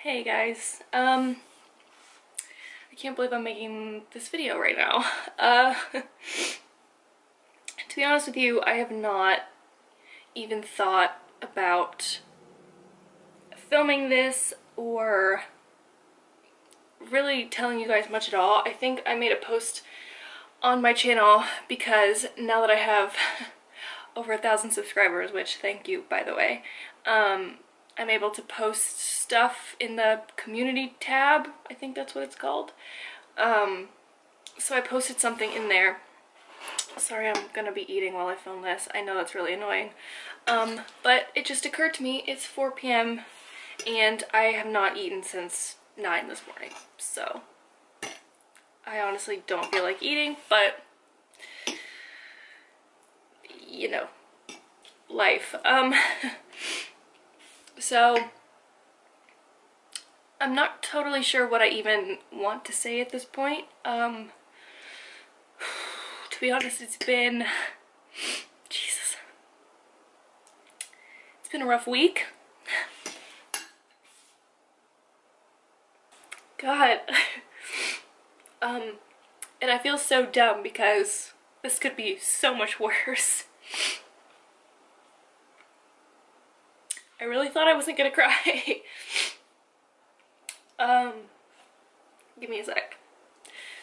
Hey guys, I can't believe I'm making this video right now. To be honest with you, I have not even thought about filming this or really telling you guys much at all. I think I made a post on my channel because now that I have over 1,000 subscribers, which thank you by the way, I'm able to post stuff in the community tab, I think that's what it's called. So I posted something in there. Sorry, I'm gonna be eating while I film this. I know that's really annoying. But it just occurred to me, it's 4 p.m. and I have not eaten since 9 this morning. So I honestly don't feel like eating, but you know, life. So I'm not totally sure what I even want to say at this point. To be honest, it's been a rough week. God. And I feel so dumb because this could be so much worse. I really thought I wasn't gonna cry. Give me a sec.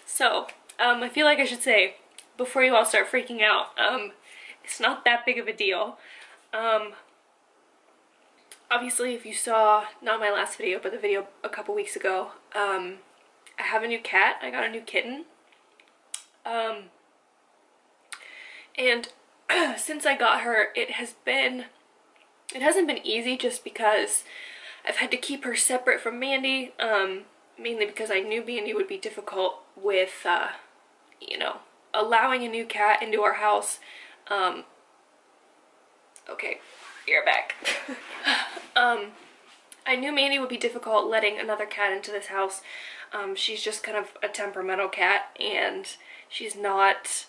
So, I feel like I should say, before you all start freaking out, it's not that big of a deal. Obviously, if you saw, not my last video, but the video a couple weeks ago, I have a new cat. I got a new kitten. And since I got her, it hasn't been easy just because I've had to keep her separate from Mandy, mainly because I knew Mandy would be difficult with, you know, allowing a new cat into our house. Okay, you're back. I knew Mandy would be difficult letting another cat into this house. She's just kind of a temperamental cat, and she's not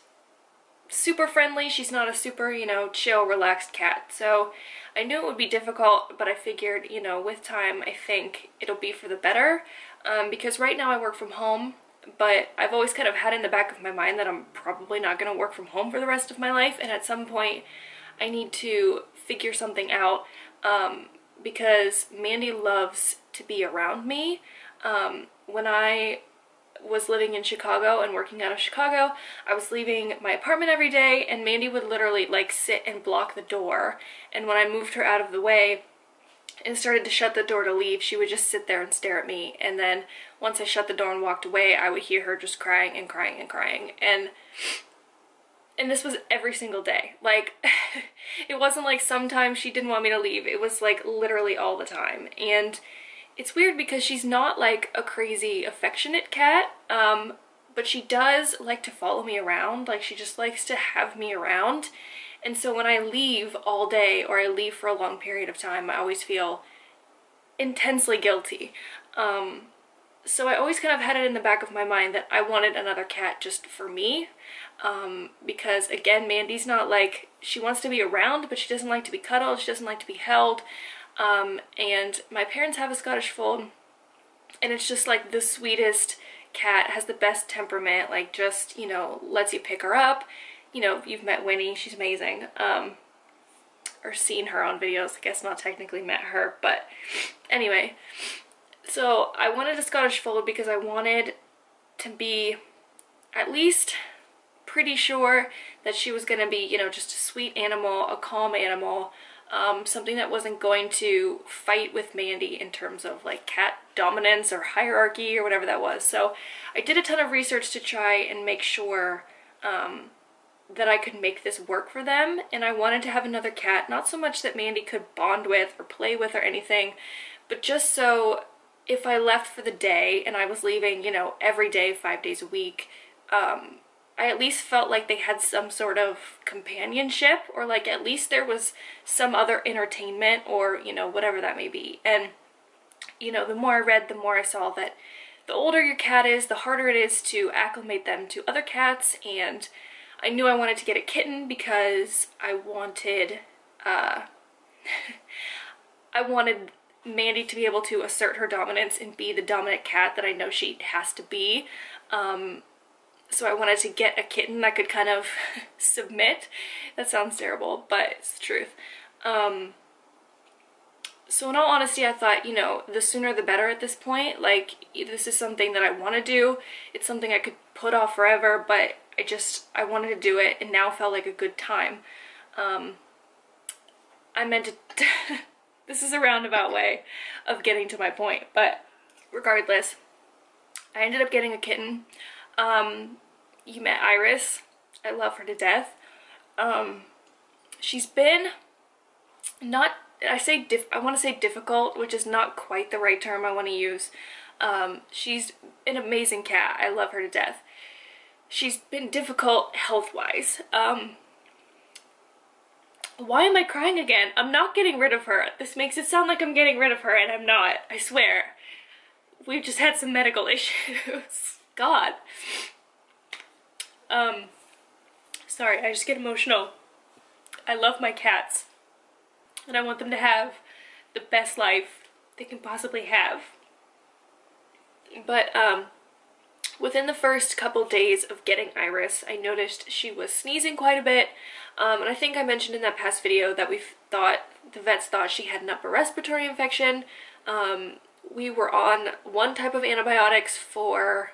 super friendly. She's not a super, you know, chill, relaxed cat. So I knew it would be difficult, but I figured, you know, with time, I think it'll be for the better. Because right now I work from home, but I've always kind of had in the back of my mind that I'm probably not going to work from home for the rest of my life. And at some point, I need to figure something out, because Mandy loves to be around me. When I was living in Chicago and working out of Chicago, I was leaving my apartment every day, and Mandy would literally like sit and block the door. And when I moved her out of the way and started to shut the door to leave, she would just sit there and stare at me. And then once I shut the door and walked away, I would hear her just crying and crying and crying. And this was every single day. Like, it wasn't like sometimes she didn't want me to leave. It was like literally all the time. And it's weird because she's not like a crazy affectionate cat, but she does like to follow me around. Like, she just likes to have me around. And so when I leave all day or I leave for a long period of time, I always feel intensely guilty. So I always kind of had it in the back of my mind that I wanted another cat just for me. Because again, Mandy's not like, she wants to be around, but she doesn't like to be cuddled, she doesn't like to be held. And my parents have a Scottish Fold, and it's just like the sweetest cat, has the best temperament, like just, you know, lets you pick her up. You know, you've met Winnie, she's amazing. Or seen her on videos, I guess not technically met her, but anyway. So I wanted a Scottish Fold because I wanted to be at least pretty sure that she was going to be, you know, just a sweet animal, a calm animal, something that wasn't going to fight with Mandy in terms of like cat dominance or hierarchy or whatever that was. So I did a ton of research to try and make sure that I could make this work for them. And I wanted to have another cat, not so much that Mandy could bond with or play with or anything, but just so if I left for the day and I was leaving, you know, every day, 5 days a week, I at least felt like they had some sort of companionship, or like at least there was some other entertainment, or, you know, whatever that may be. And, you know, the more I read, the more I saw that the older your cat is, the harder it is to acclimate them to other cats. And I knew I wanted to get a kitten because I wanted Mandy to be able to assert her dominance and be the dominant cat that I know she has to be. So I wanted to get a kitten that could kind of submit. That sounds terrible, but it's the truth. So in all honesty, I thought, you know, the sooner the better at this point. Like, this is something that I want to do. It's something I could put off forever, but I wanted to do it, and now felt like a good time. I meant to, this is a roundabout way of getting to my point, but regardless, I ended up getting a kitten. You met Iris. I love her to death. She's been not, I want to say difficult, which is not quite the right term I want to use. She's an amazing cat. I love her to death. She's been difficult health-wise. Why am I crying again? I'm not getting rid of her. This makes it sound like I'm getting rid of her, and I'm not. I swear. We've just had some medical issues. God. Sorry, I just get emotional. I love my cats, and I want them to have the best life they can possibly have. But, within the first couple days of getting Iris, I noticed she was sneezing quite a bit, and I think I mentioned in that past video that the vets thought she had an upper respiratory infection. We were on one type of antibiotics for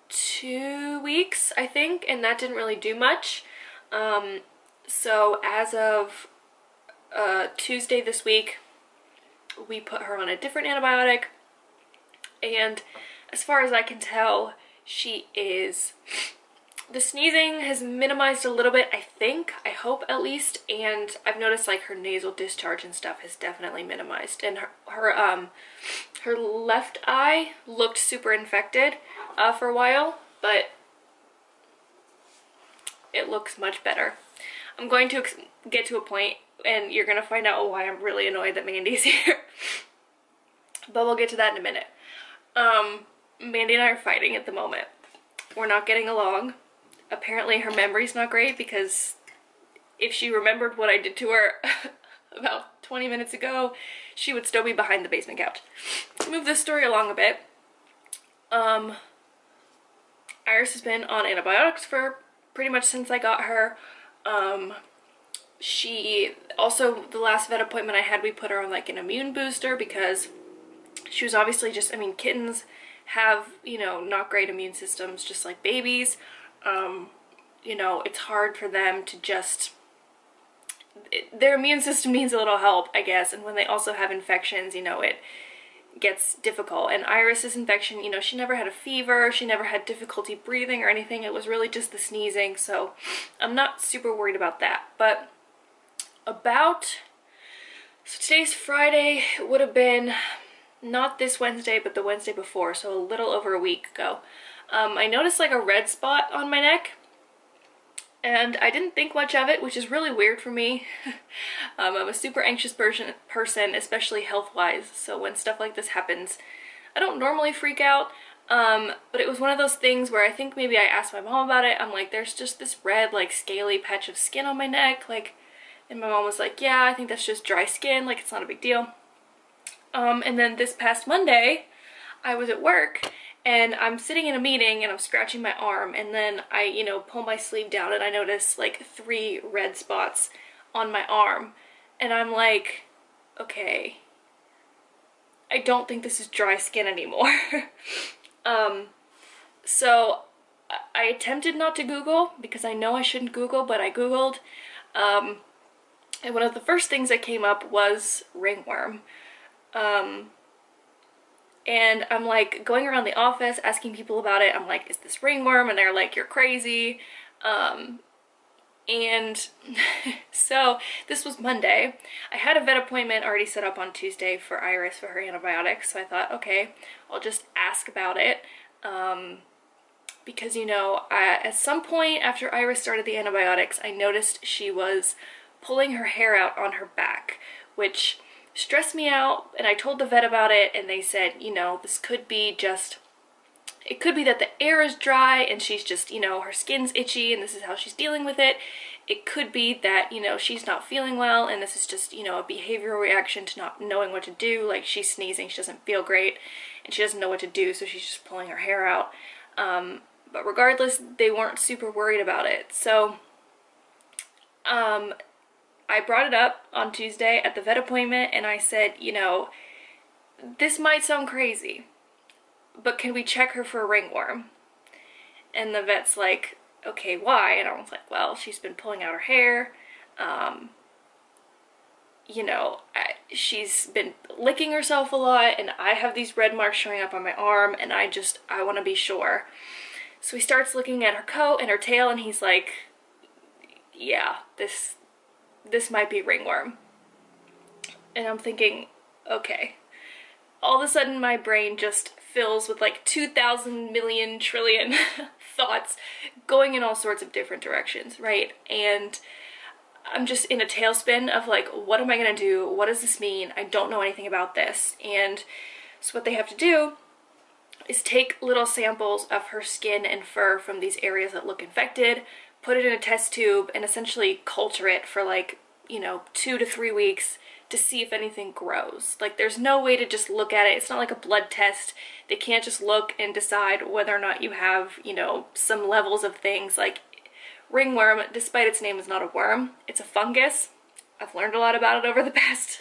2 weeks, I think, and that didn't really do much. So as of Tuesday this week, we put her on a different antibiotic, and as far as I can tell, the sneezing has minimized a little bit, I think, I hope at least, and I've noticed like her nasal discharge and stuff has definitely minimized, and her left eye looked super infected for a while, but it looks much better. I'm going to get to a point, and you're going to find out why I'm really annoyed that Mandy's here, but we'll get to that in a minute. Mandy and I are fighting at the moment. We're not getting along. Apparently her memory's not great, because if she remembered what I did to her about 20 minutes ago, she would still be behind the basement couch. To move this story along a bit, Iris has been on antibiotics for pretty much since I got her. She also, the last vet appointment I had, we put her on like an immune booster, because she was obviously just, I mean, kittens have, you know, not great immune systems, just like babies. You know, it's hard for them to just, their immune system needs a little help, I guess, and when they also have infections, you know, it gets difficult. And Iris's infection, you know, she never had a fever, she never had difficulty breathing or anything, it was really just the sneezing, so I'm not super worried about that. But so today's Friday, it would have been not this Wednesday, but the Wednesday before, so a little over a week ago. I noticed like a red spot on my neck, and I didn't think much of it, which is really weird for me. I'm a super anxious person, especially health-wise, so when stuff like this happens, I don't normally freak out, but it was one of those things where I think maybe I asked my mom about it. I'm like, there's just this red, like, scaly patch of skin on my neck, like, and my mom was like, yeah, I think that's just dry skin, like, it's not a big deal. And then this past Monday, I was at work, and I'm sitting in a meeting, and I'm scratching my arm, and then I, you know, pull my sleeve down, and I notice, like, 3 red spots on my arm, and I'm like, okay, I don't think this is dry skin anymore. So I attempted not to Google, because I know I shouldn't Google, but I Googled, and one of the first things that came up was ringworm. And I'm like going around the office asking people about it. I'm like, is this ringworm? And they're like, you're crazy. And so this was Monday. I had a vet appointment already set up on Tuesday for Iris for her antibiotics. So I thought, okay, I'll just ask about it. Because, you know, at some point after Iris started the antibiotics, I noticed she was pulling her hair out on her back, which stressed me out, and I told the vet about it, and they said, you know, this could be just It could be that the air is dry and she's just, you know, her skin's itchy and this is how she's dealing with it. It could be that, you know, she's not feeling well and this is just, you know, a behavioral reaction to not knowing what to do. Like, she's sneezing, she doesn't feel great, and she doesn't know what to do, so she's just pulling her hair out. But regardless, they weren't super worried about it. So, I brought it up on Tuesday at the vet appointment and I said, you know, this might sound crazy, but can we check her for ringworm? And the vet's like, okay, why? And I was like, well, she's been pulling out her hair. You know, she's been licking herself a lot, and I have these red marks showing up on my arm, and I want to be sure. So he starts looking at her coat and her tail, and he's like, yeah, this might be ringworm. And I'm thinking, okay. All of a sudden my brain just fills with like 2,000 million trillion thoughts going in all sorts of different directions, right? And I'm just in a tailspin of like, what am I gonna do? What does this mean? I don't know anything about this. And so what they have to do is take little samples of her skin and fur from these areas that look infected, put it in a test tube, and essentially culture it for like, you know, 2 to 3 weeks to see if anything grows. Like, there's no way to just look at it. It's not like a blood test. They can't just look and decide whether or not you have, you know, some levels of things. Like, ringworm, despite its name, is not a worm. It's a fungus. I've learned a lot about it over the past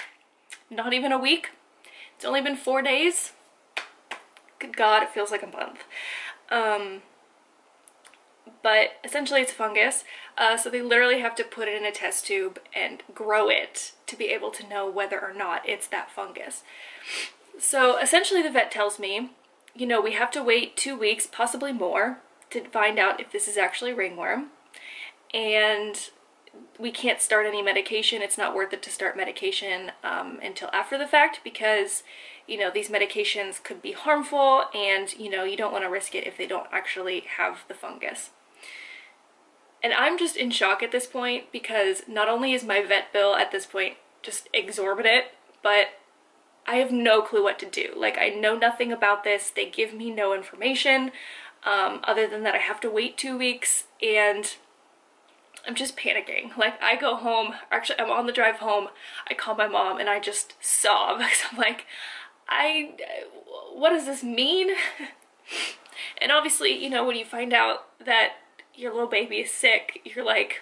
not even a week. It's only been 4 days. Good God, it feels like a month. But essentially it's a fungus, so they literally have to put it in a test tube and grow it to be able to know whether or not it's that fungus. So essentially the vet tells me, you know, we have to wait 2 weeks, possibly more, to find out if this is actually ringworm, and we can't start any medication. It's not worth it to start medication until after the fact, because, you know, these medications could be harmful, and, you know, you don't want to risk it if they don't actually have the fungus. And I'm just in shock at this point, because not only is my vet bill at this point just exorbitant, but I have no clue what to do. Like, I know nothing about this. They give me no information other than that I have to wait 2 weeks, and I'm just panicking. Like, I go home, actually I'm on the drive home, I call my mom and I just sob because I'm like, what does this mean? And obviously, you know, when you find out that your little baby is sick, you're like,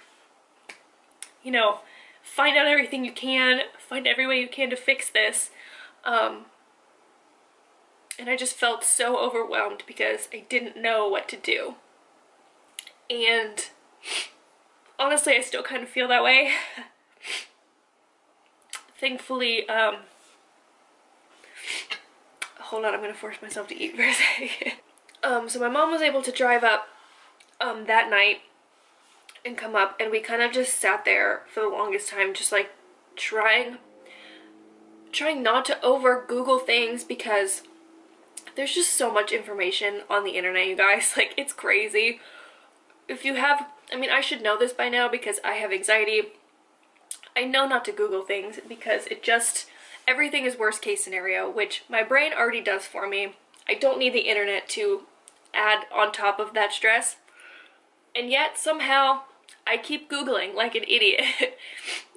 you know, find out everything you can, find every way you can to fix this. And I just felt so overwhelmed because I didn't know what to do. And honestly, I still kind of feel that way. Thankfully, hold on, I'm gonna force myself to eat for a second. So my mom was able to drive up that night and come up, and we kind of just sat there for the longest time, just like trying not to over Google things, because there's just so much information on the internet, you guys. Like, it's crazy. If you have, I mean, I should know this by now because I have anxiety. I know not to Google things because it just, everything is worst case scenario, which my brain already does for me. I don't need the internet to add on top of that stress. And yet somehow I keep Googling like an idiot.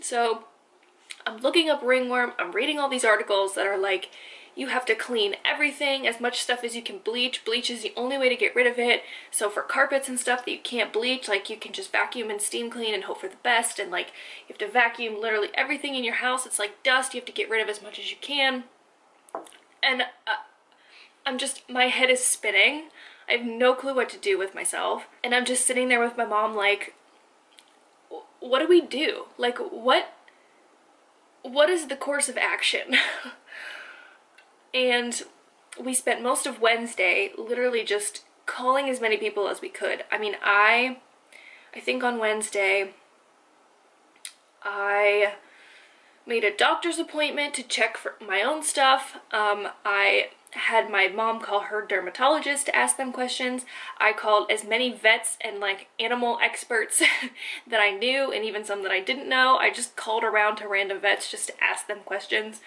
So I'm looking up ringworm, I'm reading all these articles that are like, you have to clean everything, as much stuff as you can bleach. Bleach is the only way to get rid of it. So for carpets and stuff that you can't bleach, like, you can just vacuum and steam clean and hope for the best. And like, you have to vacuum literally everything in your house. It's like dust, you have to get rid of as much as you can. And I'm just, my head is spinning. I have no clue what to do with myself. And I'm just sitting there with my mom like, what do we do? Like, what is the course of action? And we spent most of Wednesday literally just calling as many people as we could. I mean, I think on Wednesday I made a doctor's appointment to check for my own stuff. I had my mom call her dermatologist to ask them questions. I called as many vets and like animal experts that I knew, and even some that I didn't know. I just called around to random vets just to ask them questions.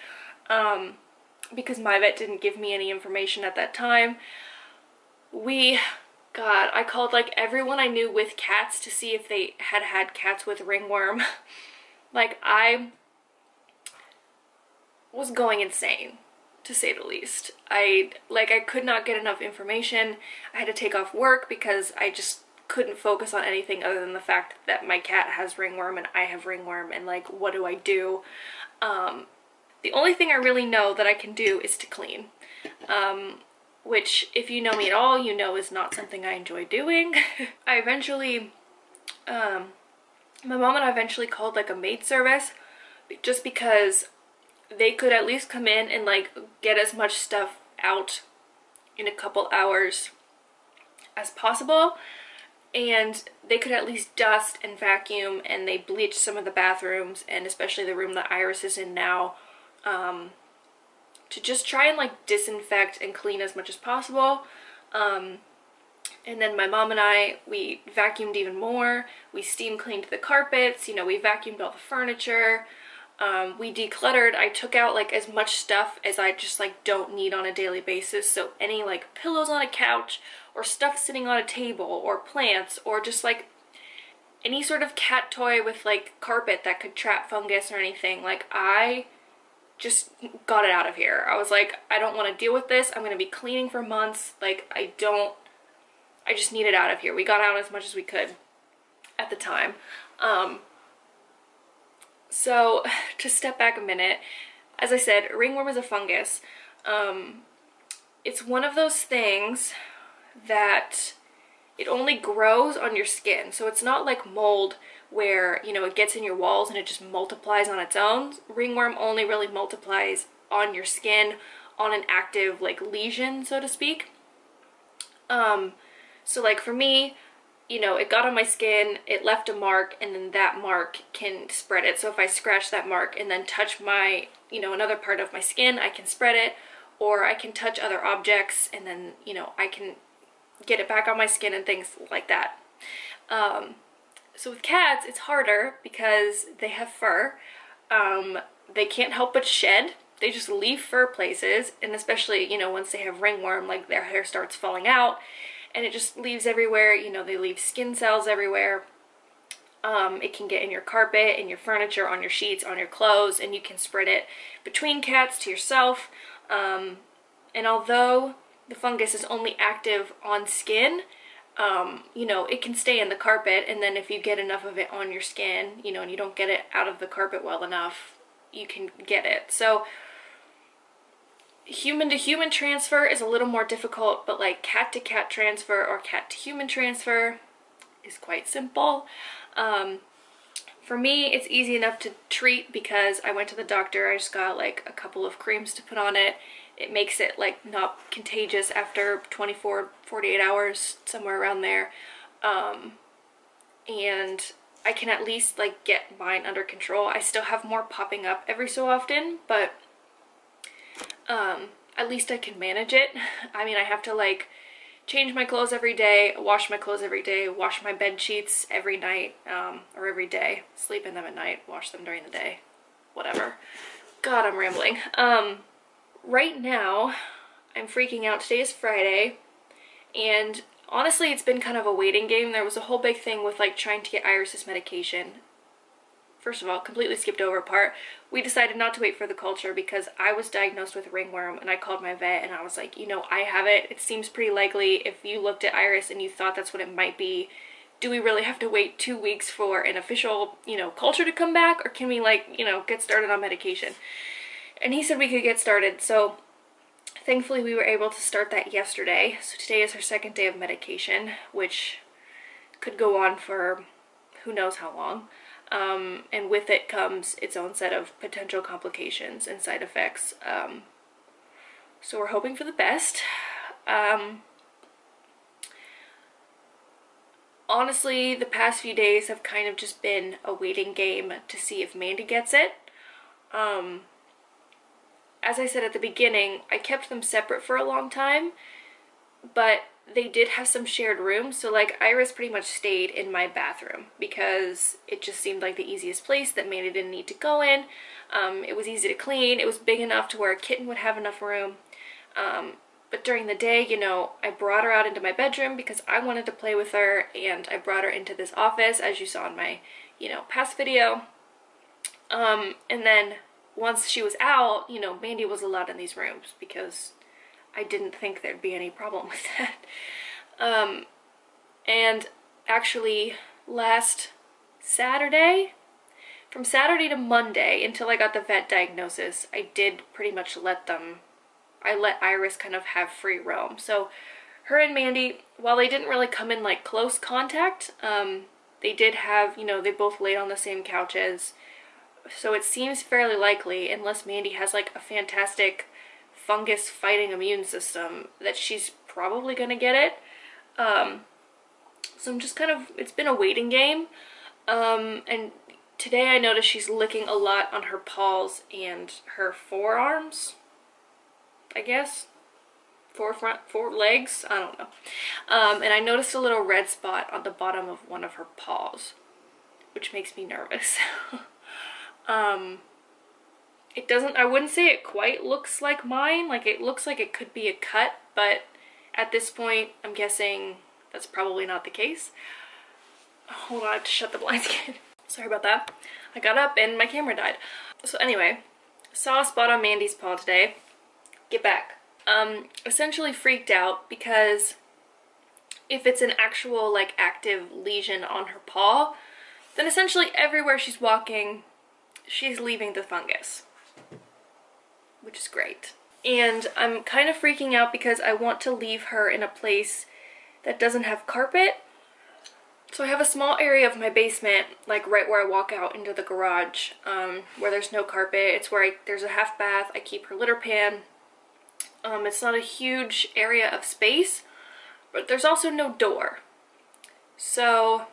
Because my vet didn't give me any information at that time. God, I called like everyone I knew with cats to see if they had had cats with ringworm. Like, I was going insane, to say the least. I could not get enough information. I had to take off work because I just couldn't focus on anything other than the fact that my cat has ringworm and I have ringworm, and like, what do I do? The only thing I really know that I can do is to clean. Which, if you know me at all, you know is not something I enjoy doing. I eventually, my mom and I eventually called like a maid service just because they could at least come in and like get as much stuff out in a couple hours as possible, and they could at least dust and vacuum, and they bleached some of the bathrooms, and especially the room that Iris is in now, to just try and like disinfect and clean as much as possible. And then my mom and I, we vacuumed even more. We steam cleaned the carpets, you know, we vacuumed all the furniture. We decluttered. I took out like as much stuff as I just like don't need on a daily basis. So any like pillows on a couch, or stuff sitting on a table, or plants, or just like any sort of cat toy with like carpet that could trap fungus or anything. Like, I just got it out of here. I was like, I don't want to deal with this. I'm going to be cleaning for months. Like, I just need it out of here. We got out as much as we could at the time. So to step back a minute, as I said, ringworm is a fungus. It's one of those things that it only grows on your skin. So it's not like mold where, you know, it gets in your walls and it just multiplies on its own. Ringworm only really multiplies on your skin, on an active like lesion, so to speak. So like for me, you know, it got on my skin, it left a mark, and then that mark can spread it. So if I scratch that mark and then touch my, you know, another part of my skin, I can spread it, or I can touch other objects and then, you know, I can get it back on my skin and things like that. So with cats, it's harder because they have fur. They can't help but shed. They just leave fur places, and especially, you know, once they have ringworm, like their hair starts falling out and it just leaves everywhere. You know, they leave skin cells everywhere. It can get in your carpet, in your furniture, on your sheets, on your clothes, and you can spread it between cats, to yourself. And although the fungus is only active on skin, you know, it can stay in the carpet, and then if you get enough of it on your skin, you know, and you don't get it out of the carpet well enough, you can get it. So human to human transfer is a little more difficult, but like cat to cat transfer or cat to human transfer is quite simple. For me, it's easy enough to treat because I went to the doctor. I just got like a couple of creams to put on it. It makes it like not contagious after 24, 48 hours, somewhere around there. And I can at least like get mine under control. I still have more popping up every so often, but at least I can manage it. I mean, I have to like change my clothes every day, wash my clothes every day, wash my bed sheets every night, or every day, sleep in them at night, wash them during the day, whatever. God, I'm rambling. Right now, I'm freaking out. Today is Friday, and honestly, it's been kind of a waiting game. There was a whole big thing with like trying to get Iris's medication. First of all, completely skipped over a part. We decided not to wait for the culture because I was diagnosed with ringworm, and I called my vet and I was like, you know, I have it. It seems pretty likely. If you looked at Iris and you thought that's what it might be, do we really have to wait 2 weeks for an official, you know, culture to come back, or can we like, you know, get started on medication? And he said we could get started. So thankfully we were able to start that yesterday. So today is her second day of medication, which could go on for who knows how long. And with it comes its own set of potential complications and side effects. So we're hoping for the best. Honestly, the past few days have kind of just been a waiting game to see if Mandy gets it. As I said at the beginning, I kept them separate for a long time, but they did have some shared rooms, so like Iris pretty much stayed in my bathroom because it just seemed like the easiest place that Mandy didn't need to go in. It was easy to clean, it was big enough to where Kitten would have enough room. But during the day, you know, I brought her out into my bedroom because I wanted to play with her, and I brought her into this office, as you saw in my, you know, past video. And then once she was out, you know, Mandy was allowed in these rooms because I didn't think there'd be any problem with that. And actually last Saturday, from Saturday to Monday until I got the vet diagnosis, I did pretty much let Iris kind of have free roam. So her and Mandy, while they didn't really come in like close contact, they did have, you know, they both laid on the same couches. So it seems fairly likely, unless Mandy has like a fantastic fungus fighting immune system, that she's probably gonna get it. So I'm just kind of, it's been a waiting game. And today I noticed she's licking a lot on her paws and her forearms, I guess. Four legs, I don't know. And I noticed a little red spot on the bottom of one of her paws, which makes me nervous. It doesn't, I wouldn't say it quite looks like mine. Like, it looks like it could be a cut, but at this point, I'm guessing that's probably not the case. Hold on, I have to shut the blinds again. Sorry about that. I got up and my camera died. So anyway, saw a spot on Mandy's paw today. Get back. Essentially freaked out because if it's an actual, like, active lesion on her paw, then essentially everywhere she's walking, she's leaving the fungus, which is great. And I'm kind of freaking out because I want to leave her in a place that doesn't have carpet. So I have a small area of my basement, like right where I walk out into the garage, where there's no carpet. It's where there's a half bath. I keep her litter pan. It's not a huge area of space, but there's also no door. So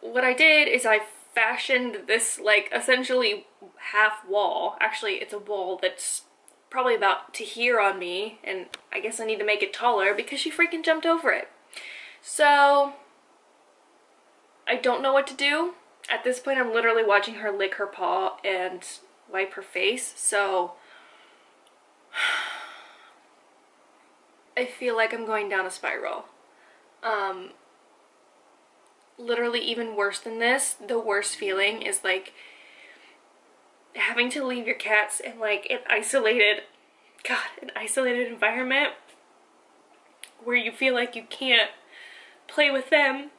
what I did is I fashioned this, like, essentially half wall. Actually, it's a wall that's probably about to here on me, and I guess I need to make it taller because she freaking jumped over it. So I don't know what to do. At this point, I'm literally watching her lick her paw and wipe her face, so I feel like I'm going down a spiral. Literally even worse than this, the worst feeling is like having to leave your cats in like an isolated environment where you feel like you can't play with them.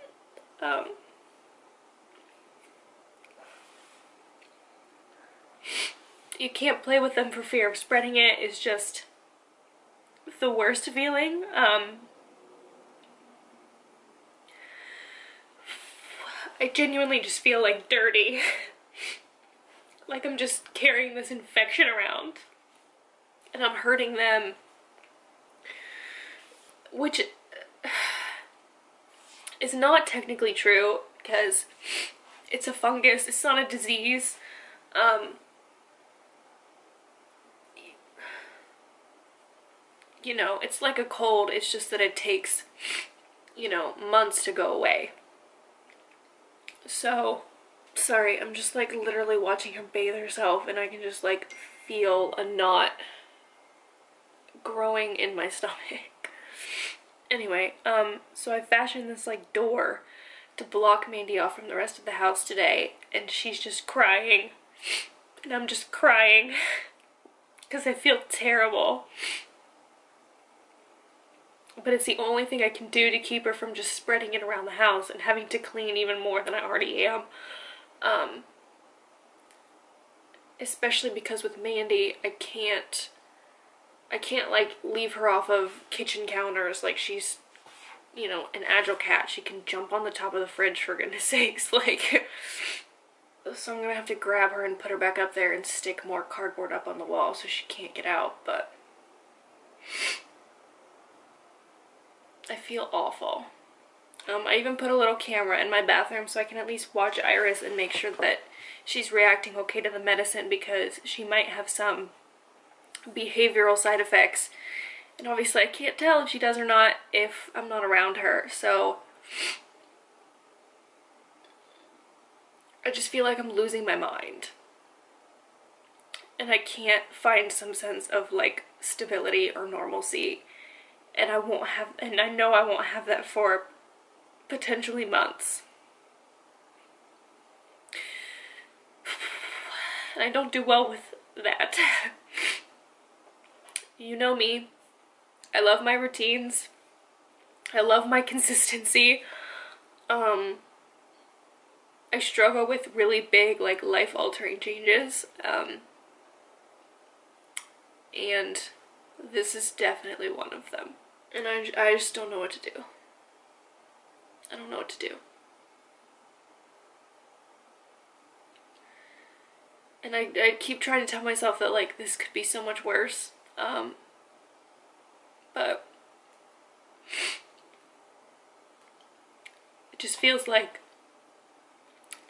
You can't play with them for fear of spreading it is just the worst feeling. I genuinely just feel like dirty. Like I'm just carrying this infection around and I'm hurting them, which is not technically true because it's a fungus, it's not a disease. You know, it's like a cold, it's just that it takes, you know, months to go away. So, sorry, I'm just like literally watching her bathe herself and I can just like feel a knot growing in my stomach. Anyway, so I fashioned this like door to block Mandy off from the rest of the house today, and she's just crying. And I'm just crying because I feel terrible. But it's the only thing I can do to keep her from just spreading it around the house and having to clean even more than I already am. Especially because with Mandy, I can't like leave her off of kitchen counters like she's, you know, an agile cat. She can jump on the top of the fridge, for goodness sakes. Like, so I'm gonna have to grab her and put her back up there and stick more cardboard up on the wall so she can't get out, but I feel awful. I even put a little camera in my bathroom so I can at least watch Iris and make sure that she's reacting okay to the medicine, because she might have some behavioral side effects. And obviously I can't tell if she does or not if I'm not around her. So I just feel like I'm losing my mind. and I can't find some sense of like stability or normalcy, and I know I won't have that for potentially months. And I don't do well with that. You know me. I love my routines. I love my consistency. I struggle with really big, like, life-altering changes. And this is definitely one of them. And I just don't know what to do. I don't know what to do. And I keep trying to tell myself that, like, this could be so much worse. But it just feels like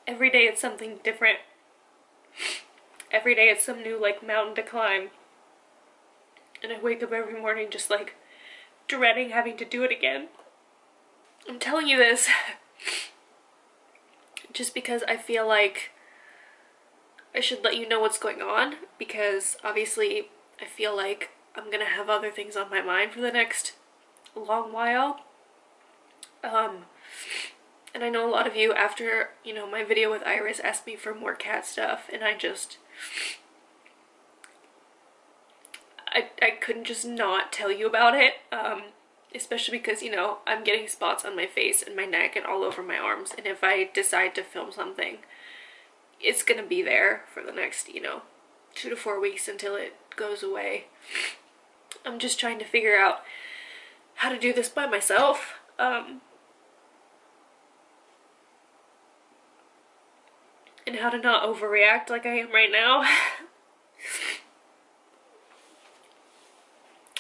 every day it's something different. Every day it's some new, like, mountain to climb. And I wake up every morning just, like, dreading having to do it again. I'm telling you this just because I feel like I should let you know what's going on, because obviously I feel like I'm gonna have other things on my mind for the next long while. And I know a lot of you, after, you know, my video with Iris, asked me for more cat stuff, and I couldn't just not tell you about it, especially because, you know, I'm getting spots on my face and my neck and all over my arms, and if I decide to film something, it's gonna be there for the next, you know, 2 to 4 weeks until it goes away. I'm just trying to figure out how to do this by myself. And how to not overreact like I am right now.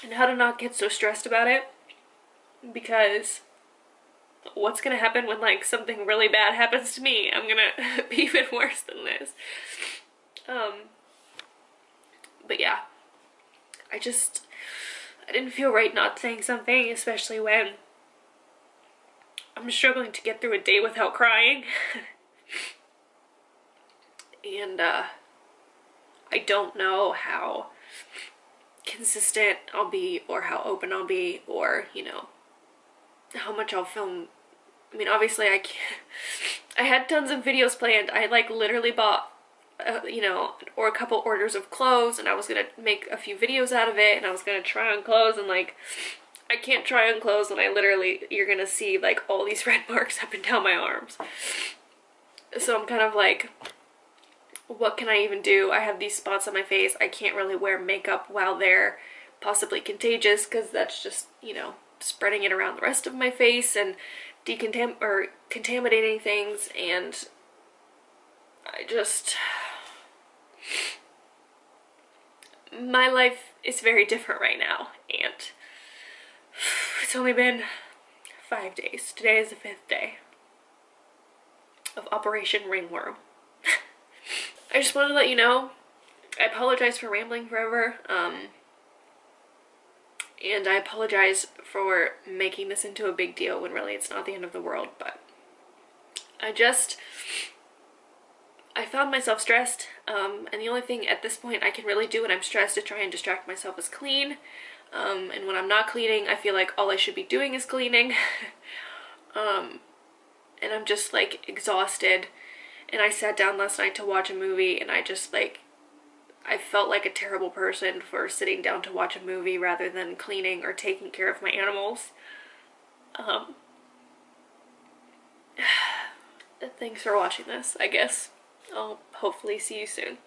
And how to not get so stressed about it, because what's gonna happen when, like, something really bad happens to me? I'm gonna be even worse than this. But yeah, I didn't feel right not saying something, especially when I'm struggling to get through a day without crying. And I don't know how consistent I'll be, or how open I'll be, or, you know, how much I'll film. I mean, obviously I can't. I had tons of videos planned. I, like, literally bought you know, or a couple orders of clothes, and I was gonna make a few videos out of it, and I was gonna try on clothes, and, like, I can't try on clothes when you're gonna see, like, all these red marks up and down my arms. So I'm kind of like, what can I even do? I have these spots on my face. I can't really wear makeup while they're possibly contagious, because that's just, you know, spreading it around the rest of my face and contaminating things. And my life is very different right now, and it's only been 5 days. Today is the 5th day of Operation Ringworm. I just wanted to let you know, I apologize for rambling forever, and I apologize for making this into a big deal when really it's not the end of the world, but I found myself stressed, and the only thing at this point I can really do when I'm stressed to try and distract myself is clean. And when I'm not cleaning, I feel like all I should be doing is cleaning. And I'm just, like, exhausted. And I sat down last night to watch a movie, and I felt like a terrible person for sitting down to watch a movie rather than cleaning or taking care of my animals. Thanks for watching this, I guess. I'll hopefully see you soon.